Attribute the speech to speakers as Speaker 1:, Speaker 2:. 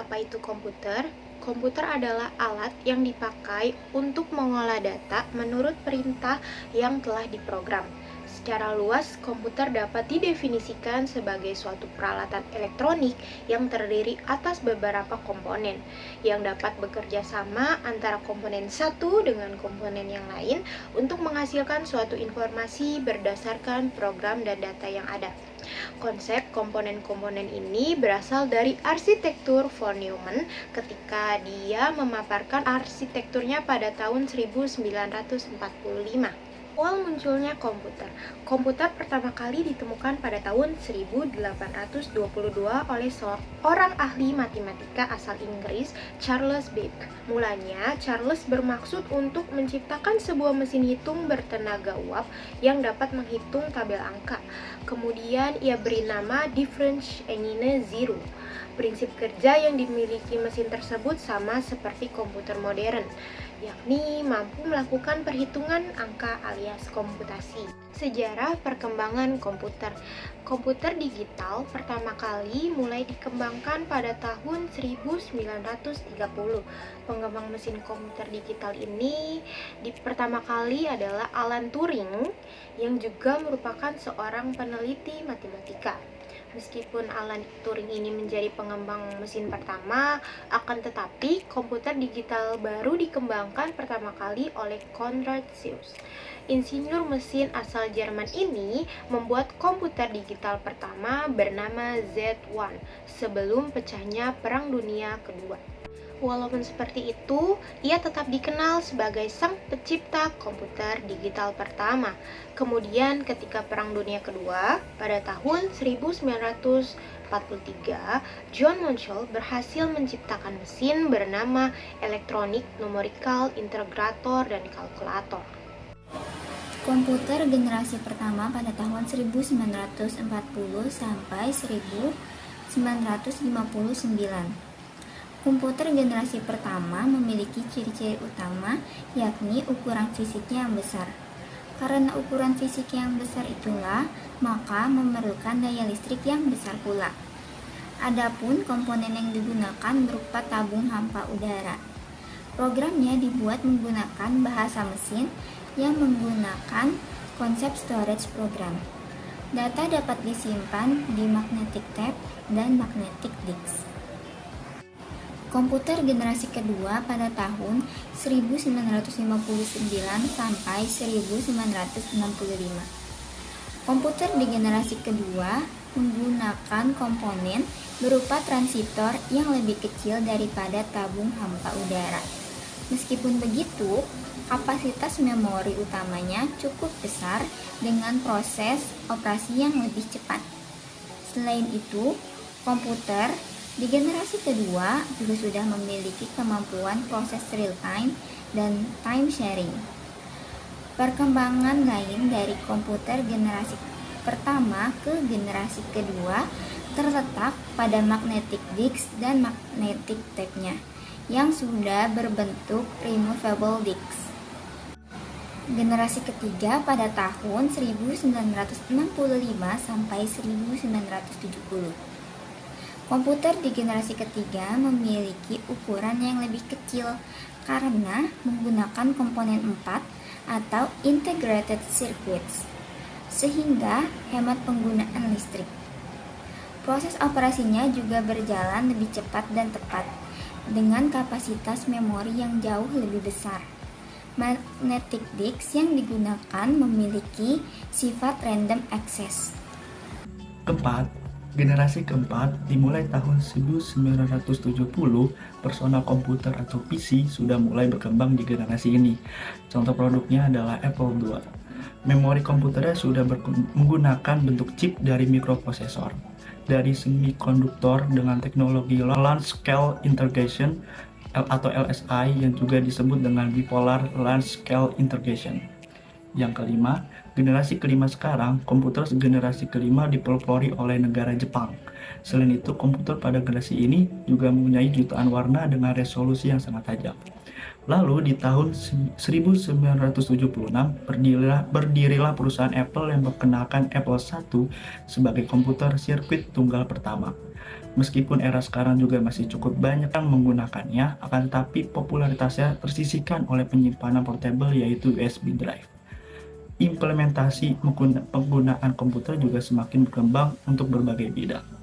Speaker 1: Apa itu komputer? Komputer adalah alat yang dipakai untuk mengolah data menurut perintah yang telah diprogram. Secara luas, komputer dapat didefinisikan sebagai suatu peralatan elektronik yang terdiri atas beberapa komponen yang dapat bekerja sama antara komponen satu dengan komponen yang lain untuk menghasilkan suatu informasi berdasarkan program dan data yang ada. Konsep komponen-komponen ini berasal dari arsitektur von Neumann ketika dia memaparkan arsitekturnya pada tahun 1945. Awal munculnya komputer. Komputer pertama kali ditemukan pada tahun 1822 oleh seorang ahli matematika asal Inggris, Charles Babbage. Mulanya, Charles bermaksud untuk menciptakan sebuah mesin hitung bertenaga uap yang dapat menghitung tabel angka. Kemudian ia beri nama Difference Engine Zero. Prinsip kerja yang dimiliki mesin tersebut sama seperti komputer modern, yakni mampu melakukan perhitungan angka alias komputasi. Sejarah perkembangan komputer. Komputer digital pertama kali mulai dikembangkan pada tahun 1930. Pengembang mesin komputer digital ini pertama kali adalah Alan Turing yang juga merupakan seorang peneliti matematika. Meskipun Alan Turing ini menjadi pengembang mesin pertama, akan tetapi komputer digital baru dikembangkan pertama kali oleh Konrad Zuse. Insinyur mesin asal Jerman ini membuat komputer digital pertama bernama Z1 sebelum pecahnya Perang Dunia Kedua. Walaupun seperti itu, ia tetap dikenal sebagai sang pencipta komputer digital pertama. Kemudian ketika Perang Dunia Kedua, pada tahun 1943, John Monchel berhasil menciptakan mesin bernama Electronic Numerical Integrator dan kalkulator.
Speaker 2: Komputer generasi pertama pada tahun 1940 sampai 1959. Komputer generasi pertama memiliki ciri-ciri utama, yakni ukuran fisiknya yang besar. Karena ukuran fisik yang besar itulah, maka memerlukan daya listrik yang besar pula. Adapun komponen yang digunakan berupa tabung hampa udara. Programnya dibuat menggunakan bahasa mesin yang menggunakan konsep storage program. Data dapat disimpan di magnetic tape dan magnetic disk. Komputer generasi kedua pada tahun 1959 sampai 1965. Komputer di generasi kedua menggunakan komponen berupa transistor yang lebih kecil daripada tabung hampa udara. Meskipun begitu, kapasitas memori utamanya cukup besar dengan proses operasi yang lebih cepat. Selain itu, komputer di generasi kedua juga sudah memiliki kemampuan proses real time dan time sharing. Perkembangan lain dari komputer generasi pertama ke generasi kedua terletak pada magnetic disk dan magnetic tape-nya yang sudah berbentuk removable disk. Generasi ketiga pada tahun 1965 sampai 1970. Komputer di generasi ketiga memiliki ukuran yang lebih kecil karena menggunakan komponen 4 atau integrated circuits, sehingga hemat penggunaan listrik. Proses operasinya juga berjalan lebih cepat dan tepat, dengan kapasitas memori yang jauh lebih besar. Magnetic disk yang digunakan memiliki sifat random access.
Speaker 3: Generasi keempat dimulai tahun 1970, personal komputer atau PC sudah mulai berkembang di generasi ini. Contoh produknya adalah Apple II. Memori komputernya sudah menggunakan bentuk chip dari mikroprosesor, dari semikonduktor dengan teknologi Large Scale Integration atau LSI yang juga disebut dengan Bipolar Large Scale Integration. Yang kelima, generasi kelima sekarang, komputer generasi kelima dipelopori oleh negara Jepang. Selain itu, komputer pada generasi ini juga mempunyai jutaan warna dengan resolusi yang sangat tajam. Lalu di tahun 1976 berdirilah perusahaan Apple yang memperkenalkan Apple I sebagai komputer sirkuit tunggal pertama. Meskipun era sekarang juga masih cukup banyak yang menggunakannya, akan tetapi popularitasnya tersisihkan oleh penyimpanan portable yaitu USB drive. Implementasi penggunaan komputer juga semakin berkembang untuk berbagai bidang.